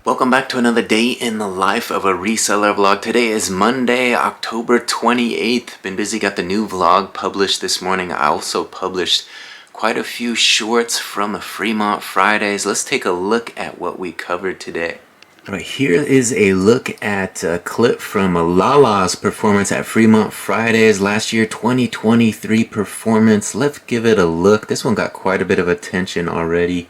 Welcome back to another day in the life of a reseller vlog. Today is Monday, October 28th. Been busy, got the new vlog published this morning. I also published quite a few shorts from the Fremont Fridays. Let's take a look at what we covered today. All right, here is a look at a clip from Lala's performance at Fremont Fridays last year, 2023 performance. Let's give it a look. This one got quite a bit of attention already,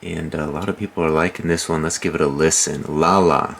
and a lot of people are liking this one. Let's give it a listen. Lala.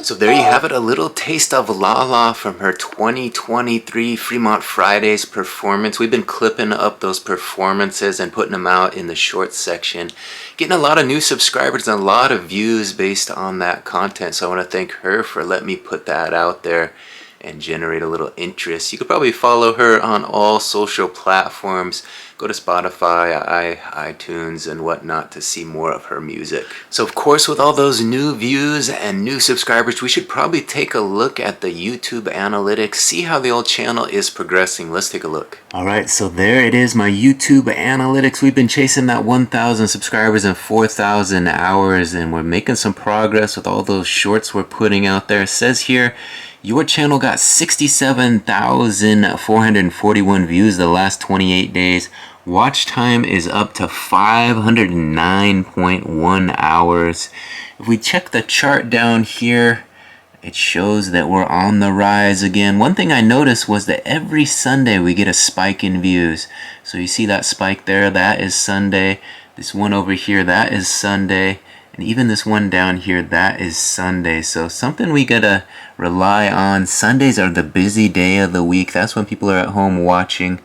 So there you have it, a little taste of Lala from her 2023 Fremont Fridays performance. We've been clipping up those performances and putting them out in the short section. Getting a lot of new subscribers and a lot of views based on that content. So I want to thank her for letting me put that out there and generate a little interest. You could probably follow her on all social platforms. Go to Spotify, iTunes, and whatnot to see more of her music. So of course, with all those new views and new subscribers, we should probably take a look at the YouTube analytics, see how the old channel is progressing. Let's take a look. All right, so there it is, my YouTube analytics. We've been chasing that 1,000 subscribers in 4,000 hours, and we're making some progress with all those shorts we're putting out there. It says here, your channel got 67,441 views the last 28 days. Watch time is up to 509.1 hours. If we check the chart down here, it shows that we're on the rise again. One thing I noticed was that every Sunday we get a spike in views. So you see that spike there, that is Sunday. This one over here, that is Sunday. And even this one down here, that is Sunday. So something we gotta rely on. Sundays are the busy day of the week. That's when people are at home watching.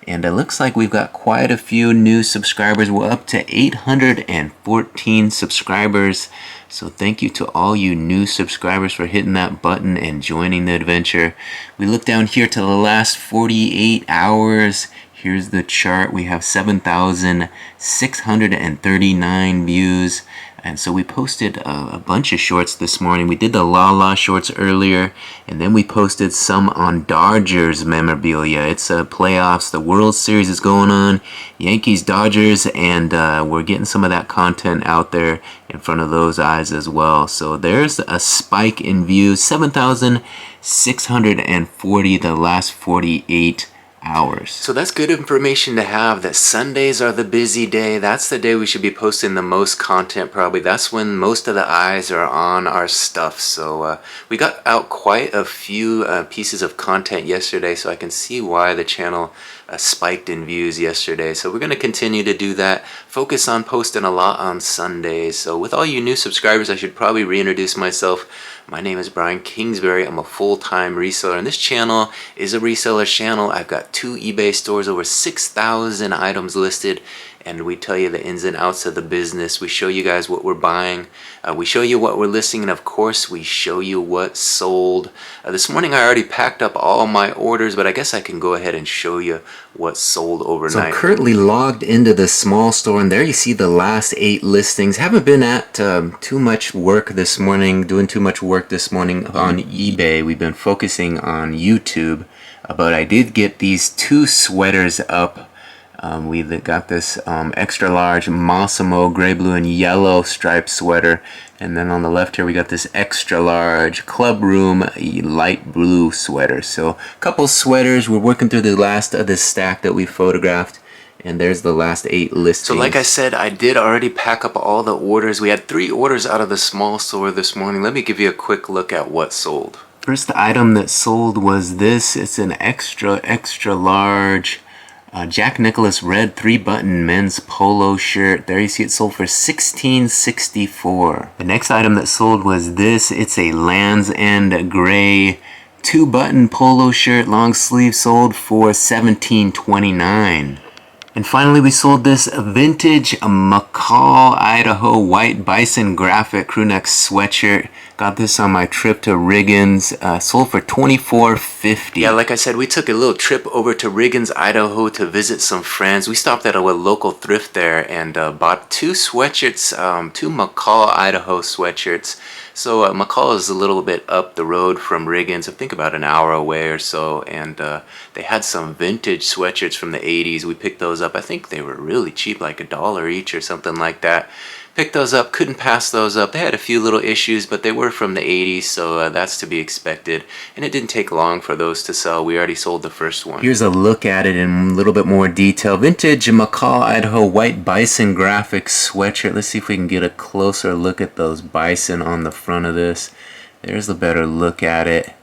And it looks like we've got quite a few new subscribers. We're up to 814 subscribers. So thank you to all you new subscribers for hitting that button and joining the adventure. We look down here to the last 48 hours. Here's the chart. We have 7,639 views. And so we posted a bunch of shorts this morning. We did the Lala shorts earlier, and then we posted some on Dodgers memorabilia. It's playoffs. The World Series is going on. Yankees, Dodgers, and we're getting some of that content out there in front of those eyes as well. So there's a spike in views, 7,640 the last 48 hours. So that's good information to have, that Sundays are the busy day. That's the day we should be posting the most content probably. That's when most of the eyes are on our stuff. So we got out quite a few pieces of content yesterday, so I can see why the channel spiked in views yesterday. So we're going to continue to do that. Focus on posting a lot on Sundays. So with all you new subscribers, I should probably reintroduce myself. My name is Brian Kingsbury. I'm a full-time reseller, and this channel is a reseller channel. I've got 2 eBay stores, over 6,000 items listed, and we tell you the ins and outs of the business. We show you guys what we're buying. We show you what we're listing, and of course, we show you what sold. This morning, I already packed up all my orders, but I guess I can go ahead and show you what sold overnight. So I'm currently logged into the small store, and there you see the last 8 listings. Haven't been at too much work this morning, doing too much work this morning on eBay. We've been focusing on YouTube, but I did get these 2 sweaters up. We got this extra large Massimo gray, blue, and yellow striped sweater. And then on the left here, we got this extra large Club Room light blue sweater. So a couple sweaters. We're working through the last of this stack that we photographed. And there's the last 8 listings. So like I said, I did already pack up all the orders. We had 3 orders out of the small store this morning. Let me give you a quick look at what sold. First item that sold was this. It's an extra large Jack Nicklaus red 3-button men's polo shirt. There you see it sold for $16.64. The next item that sold was this. It's a Land's End gray 2-button polo shirt, long sleeve, sold for $17.29. And finally, we sold this vintage McCall, Idaho white bison graphic crewneck sweatshirt. Got this on my trip to Riggins. Sold for $24.50. Yeah, like I said, we took a little trip over to Riggins, Idaho to visit some friends. We stopped at a local thrift there and bought 2 sweatshirts, 2 McCall, Idaho sweatshirts. So McCall is a little bit up the road from Riggins, I think about an hour away or so, and they had some vintage sweatshirts from the 80s. We picked those up. I think they were really cheap, like $1 each or something like that. Picked those up, couldn't pass those up. They had a few little issues, but they were from the 80s, so that's to be expected. And it didn't take long for those to sell. We already sold the first one. Here's a look at it in a little bit more detail. Vintage McCall, Idaho white bison graphic sweatshirt. Let's see if we can get a closer look at those bison on the front of this. There's a better look at it.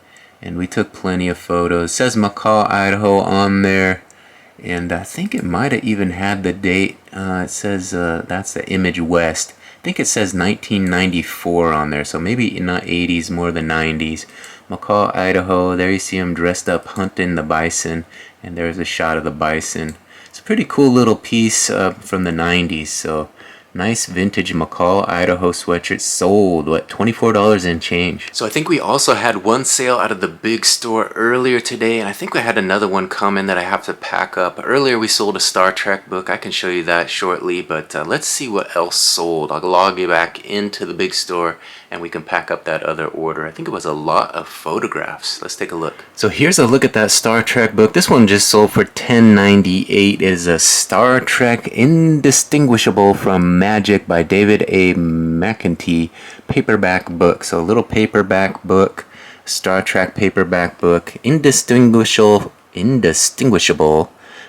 And we took plenty of photos. It says McCall, Idaho on there. And I think it might have even had the date. It says that's the Image West. I think it says 1994 on there, so maybe not 80s, more the 90s. McCall, Idaho. There you see him dressed up hunting the bison, and there's a shot of the bison. It's a pretty cool little piece from the 90s. So nice vintage McCall, Idaho sweatshirt sold, what, $24 and change. So I think we also had one sale out of the big store earlier today, and I think we had another one coming that I have to pack up. Earlier we sold a Star Trek book. I can show you that shortly, but let's see what else sold. I'll log you back into the big store and we can pack up that other order. I think it was a lot of photographs. Let's take a look. So here's a look at that Star Trek book. This one just sold for $10.98. It is a Star Trek Indistinguishable from Magic by David A. McEntee paperback book. So a little paperback book, Star Trek paperback book, indistinguishable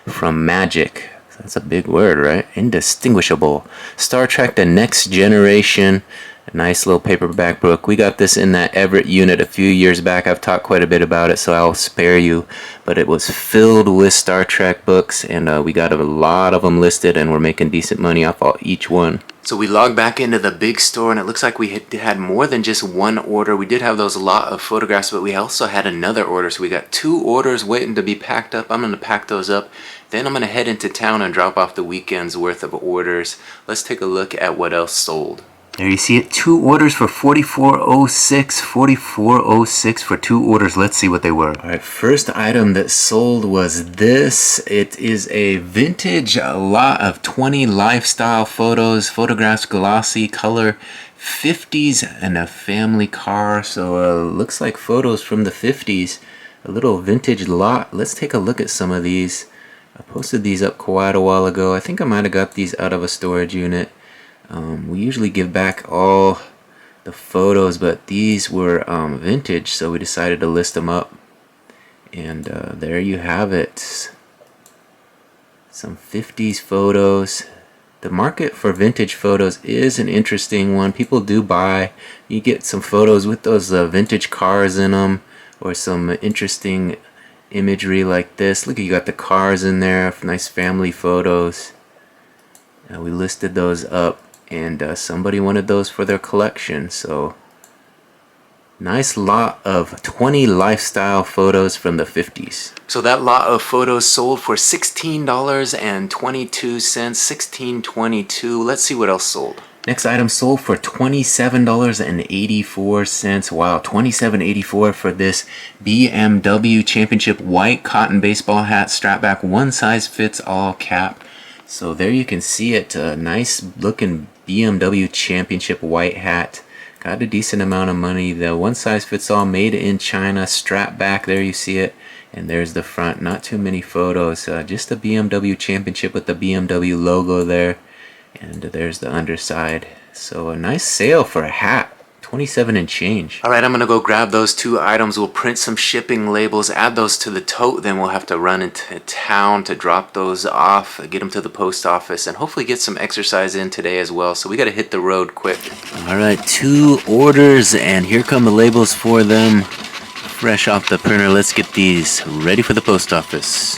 from Magic. That's a big word, right? Indistinguishable. Star Trek The Next Generation. A nice little paperback book. We got this in that Everett unit a few years back. I've talked quite a bit about it, so I'll spare you. But it was filled with Star Trek books, and we got a lot of them listed, and we're making decent money off each one. So we logged back into the big store, and it looks like we had more than just one order. We did have those lot of photographs, but we also had another order. So we got 2 orders waiting to be packed up. I'm going to pack those up. Then I'm going to head into town and drop off the weekend's worth of orders. Let's take a look at what else sold. There you see it, 2 orders for $44.06, $44.06 for 2 orders. Let's see what they were. All right, first item that sold was this. It is a vintage lot of 20 lifestyle photos, photographs, glossy color, 50s, and a family car. So looks like photos from the 50s, a little vintage lot. Let's take a look at some of these. I posted these up quite a while ago. I think I might have got these out of a storage unit. We usually give back all the photos, but these were vintage, so we decided to list them up. And there you have it. Some 50s photos. The market for vintage photos is an interesting one. People do buy. You get some photos with those vintage cars in them, or some interesting imagery like this. Look, you got the cars in there, nice family photos. We listed those up, and somebody wanted those for their collection. So nice lot of 20 lifestyle photos from the 50s. So that lot of photos sold for $16.22, $16.22. Let's see what else sold. Next item sold for $27.84. Wow, $27.84 for this BMW Championship white cotton baseball hat, strap back, one size fits all cap. So there you can see it, a nice looking BMW Championship white hat. Got a decent amount of money. The one size fits all, made in China, strap back, there you see it. And there's the front, not too many photos, just a BMW Championship with the BMW logo there. And there's the underside. So a nice sale for a hat. 27 and change. Alright, I'm gonna go grab those 2 items. We'll print some shipping labels, add those to the tote, then we'll have to run into town to drop those off, get them to the post office, and hopefully get some exercise in today as well. So we gotta hit the road quick. Alright, 2 orders, and here come the labels for them. Fresh off the printer. Let's get these ready for the post office.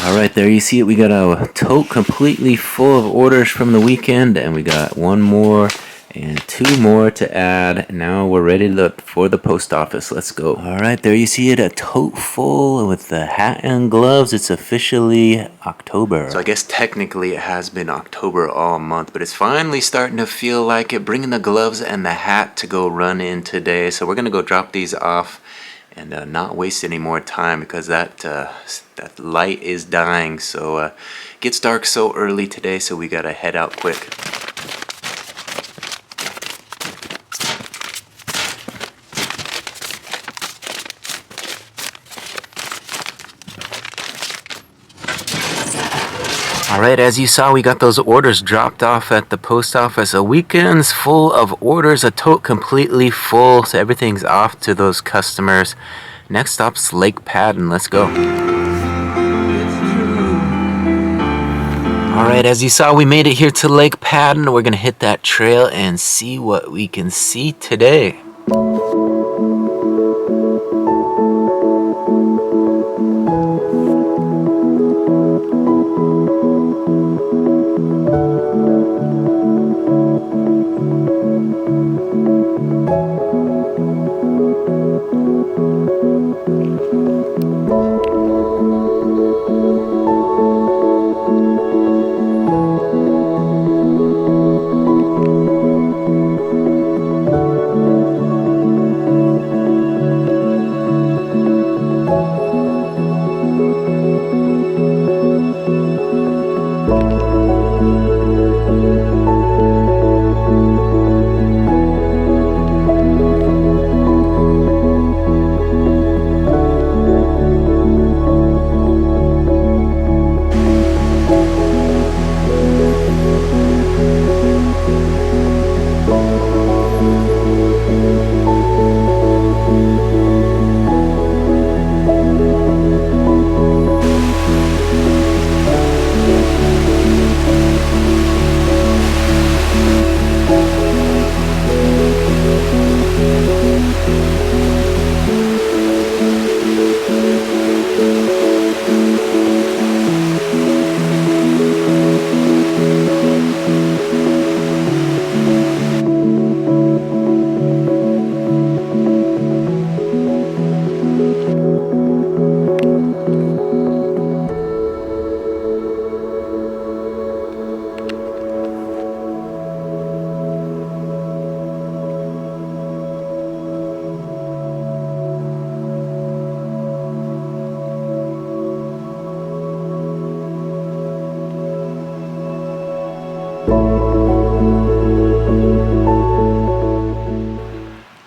Alright, there you see it. We got a tote completely full of orders from the weekend, and we got one more and two more to add. Now we're ready for the post office. Let's go. Alright, there you see it. A tote full with the hat and gloves. It's officially October. So I guess technically it has been October all month, but it's finally starting to feel like it. Bringing the gloves and the hat to go run in today. So we're going to go drop these off and not waste any more time, because that light is dying. So it gets dark so early today, so we gotta head out quick. Alright, as you saw, we got those orders dropped off at the post office. A weekend's full of orders, a tote completely full, so everything's off to those customers. Next stop's Lake Padden. Let's go. Alright, as you saw, we made it here to Lake Padden. We're gonna hit that trail and see what we can see today.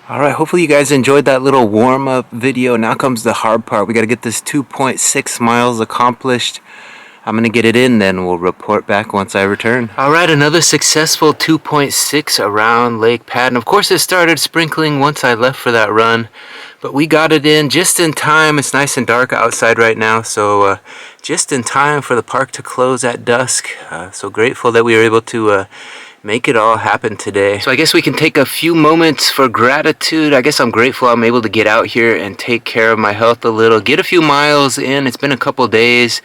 Alright, hopefully you guys enjoyed that little warm-up video. Now comes the hard part. We got to get this 2.6 miles accomplished. I'm going to get it in, then we'll report back once I return. Alright, another successful 2.6 around Lake Padden. Of course, it started sprinkling once I left for that run, but we got it in just in time. It's nice and dark outside right now, so just in time for the park to close at dusk. So grateful that we were able to make it all happen today. So I guess we can take a few moments for gratitude. I guess I'm grateful I'm able to get out here and take care of my health a little, get a few miles in. It's been a couple days.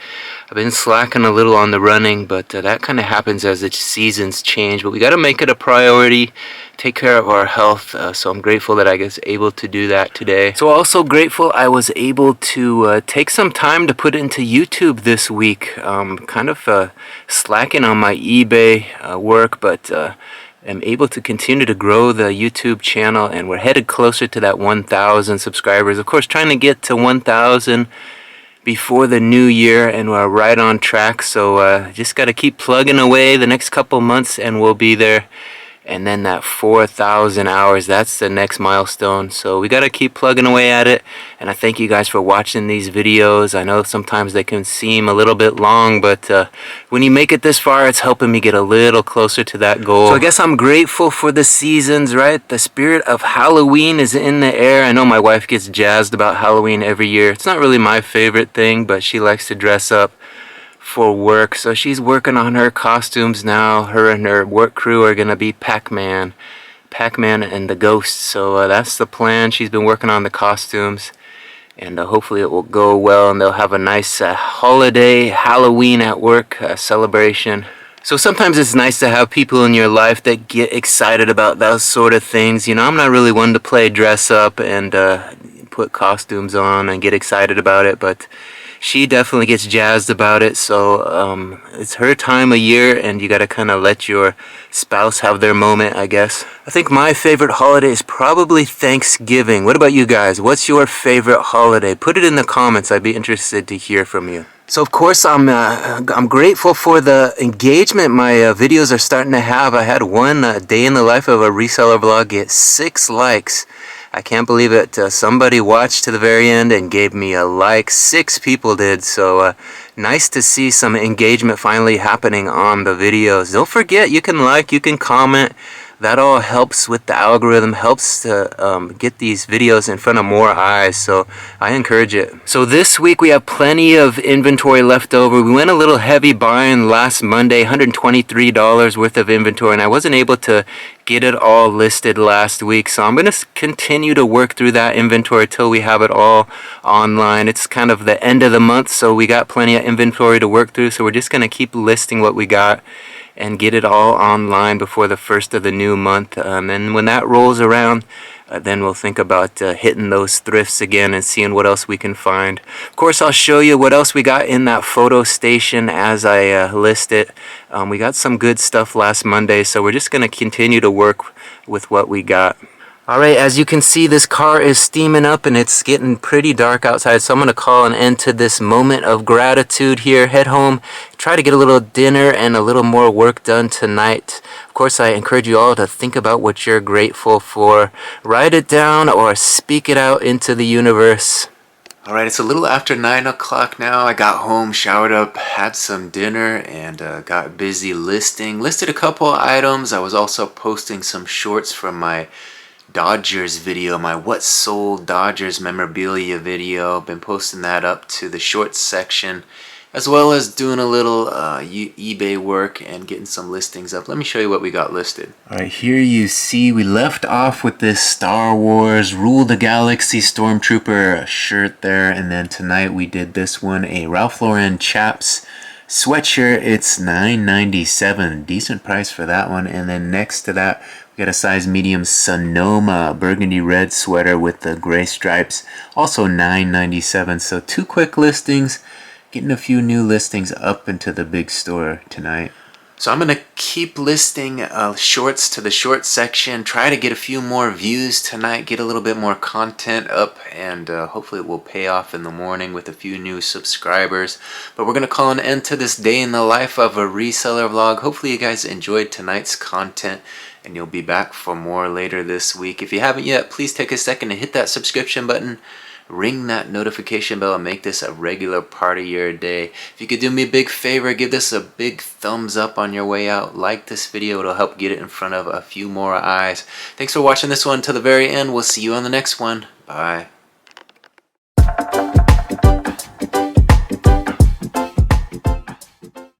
I've been slacking a little on the running, but that kind of happens as the seasons change. But we got to make it a priority, take care of our health. So I'm grateful that I was able to do that today. So also grateful I was able to take some time to put into YouTube this week. Kind of slacking on my eBay work, but am able to continue to grow the YouTube channel, and we're headed closer to that 1,000 subscribers. Of course, trying to get to 1,000 before the new year, and we're right on track. So just got to keep plugging away the next couple months and we'll be there. And then that 4,000 hours, that's the next milestone. So we got to keep plugging away at it. And I thank you guys for watching these videos. I know sometimes they can seem a little bit long, but when you make it this far, it's helping me get a little closer to that goal. So I guess I'm grateful for the seasons, right? The spirit of Halloween is in the air. I know my wife gets jazzed about Halloween every year. It's not really my favorite thing, but she likes to dress up for work, so she's working on her costumes now. Her and her work crew are gonna be Pac-Man and the Ghost. So that's the plan. She's been working on the costumes, and hopefully it will go well and they'll have a nice holiday Halloween at work celebration. So sometimes it's nice to have people in your life that get excited about those sort of things. You know, I'm not really one to play dress up and put costumes on and get excited about it, but she definitely gets jazzed about it. So it's her time of year, and you gotta kind of let your spouse have their moment, I guess. I think my favorite holiday is probably Thanksgiving. What about you guys? What's your favorite holiday? Put it in the comments. I'd be interested to hear from you. So of course I'm grateful for the engagement my videos are starting to have. I had one day in the life of a reseller vlog get 6 likes. I can't believe it. Somebody watched to the very end and gave me a like. 6 people did. So nice to see some engagement finally happening on the videos. Don't forget, you can like, you can comment. That all helps with the algorithm, helps to get these videos in front of more eyes, so I encourage it. So this week we have plenty of inventory left over. We went a little heavy buying last Monday, $123 worth of inventory, and I wasn't able to get it all listed last week, so I'm going to continue to work through that inventory till we have it all online. It's kind of the end of the month, so we got plenty of inventory to work through, so we're just going to keep listing what we got and get it all online before the first of the new month. And when that rolls around, then we'll think about hitting those thrifts again and seeing what else we can find. Of course, I'll show you what else we got in that photo station as I list it. We got some good stuff last Monday, so we're just going to continue to work with what we got. Alright, as you can see, this car is steaming up and it's getting pretty dark outside, so I'm going to call an end to this moment of gratitude here. Head home, try to get a little dinner and a little more work done tonight. Of course, I encourage you all to think about what you're grateful for. Write it down or speak it out into the universe. Alright, it's a little after 9 o'clock now. I got home, showered up, had some dinner, and got busy listed a couple items. I was also posting some shorts from my Dodgers video, my What Sold Dodgers memorabilia video. Been posting that up to the shorts section, as well as doing a little eBay work and getting some listings up. Let me show you what we got listed. Alright, here you see we left off with this Star Wars Rule the Galaxy Stormtrooper shirt there, and then tonight we did this one, a Ralph Lauren Chaps sweatshirt. It's $9.97, decent price for that one. And then next to that, we got a size medium Sonoma burgundy red sweater with the gray stripes, also $9.97. So 2 quick listings, getting a few new listings up into the big store tonight. So I'm going to keep listing shorts to the short section, try to get a few more views tonight, get a little bit more content up, and hopefully it will pay off in the morning with a few new subscribers. But we're going to call an end to this day in the life of a reseller vlog. Hopefully you guys enjoyed tonight's content, and you'll be back for more later this week. If you haven't yet, please take a second to hit that subscription button. Ring that notification bell and make this a regular part of your day. If you could do me a big favor, give this a big thumbs up on your way out. Like this video, it'll help get it in front of a few more eyes. Thanks for watching this one to the very end. We'll see you on the next one. Bye.